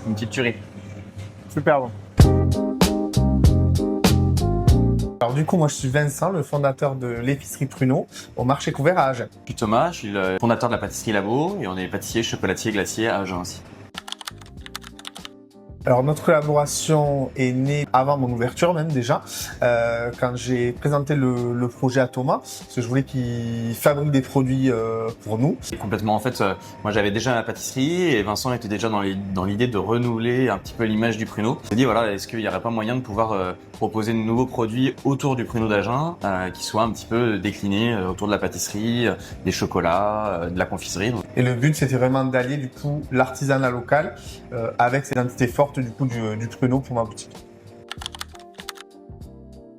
une petite tuerie. Super bon. Alors du coup, moi je suis Vincent, le fondateur de l'épicerie Pruneau au marché couvert à Agen. Je suis Thomas, je suis le fondateur de la pâtisserie Labo et on est pâtissier, chocolatier, glacier à Agen aussi. Alors notre collaboration est née avant mon ouverture même déjà, quand j'ai présenté le projet à Thomas, parce que je voulais qu'il fabrique des produits pour nous. Et complètement, en fait, moi j'avais déjà la pâtisserie et Vincent était déjà dans l'idée de renouveler un petit peu l'image du pruneau. Il s'est dit voilà, est-ce qu'il n'y aurait pas moyen de pouvoir proposer de nouveaux produits autour du pruneau d'Agen qui soient un petit peu déclinés autour de la pâtisserie, des chocolats, de la confiserie. Et le but c'était vraiment d'allier du coup l'artisanat local avec cette identité forte du coup du pruneau pour ma boutique.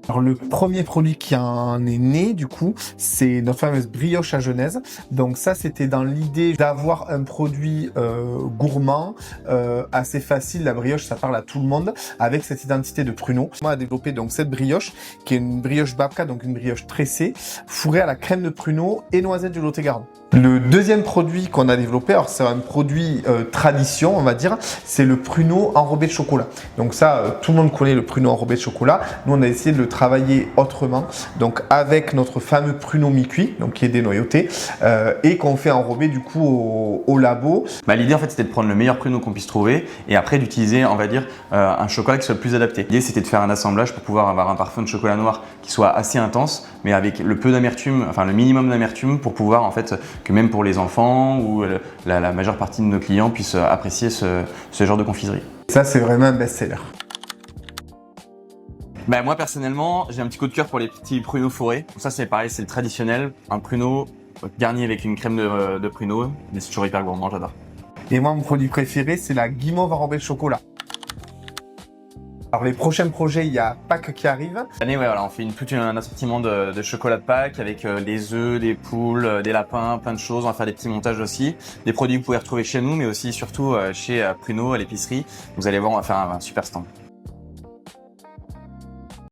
Alors le premier produit qui en est né du coup, c'est notre fameuse brioche agenaise. Donc ça c'était dans l'idée d'avoir un produit gourmand, assez facile. La brioche ça parle à tout le monde avec cette identité de pruneau. On a développé donc cette brioche qui est une brioche babka, donc une brioche tressée, fourrée à la crème de pruneau et noisettes du Lot-et-Garonne. Le deuxième produit qu'on a développé, alors c'est un produit tradition on va dire, c'est le pruneau enrobé de chocolat. Donc ça tout le monde connaît le pruneau enrobé de chocolat. Nous on a essayé de le travailler autrement, donc avec notre fameux pruneau mi-cuit, donc qui est dénoyauté et qu'on fait enrober du coup au labo. L'idée en fait c'était de prendre le meilleur pruneau qu'on puisse trouver et après d'utiliser on va dire un chocolat qui soit le plus adapté. L'idée c'était de faire un assemblage pour pouvoir avoir un parfum de chocolat noir qui soit assez intense mais avec le peu d'amertume, enfin le minimum d'amertume pour pouvoir en fait que même pour les enfants ou la majeure partie de nos clients puissent apprécier ce genre de confiserie. Ça c'est vraiment un best-seller. Moi personnellement, j'ai un petit coup de cœur pour les petits pruneaux fourrés. Ça c'est pareil, c'est le traditionnel. Un pruneau garni avec une crème de pruneau, mais c'est toujours hyper gourmand, j'adore. Et moi mon produit préféré c'est la guimauve enrobée de chocolat. Alors les prochains projets, il y a Pâques qui arrive. Cette année, voilà, on fait un assortiment de chocolat de Pâques avec des œufs, des poules, des lapins, plein de choses. On va faire des petits montages aussi. Des produits que vous pouvez retrouver chez nous, mais aussi surtout chez Pruneau à l'épicerie. Vous allez voir, on va faire un super stand.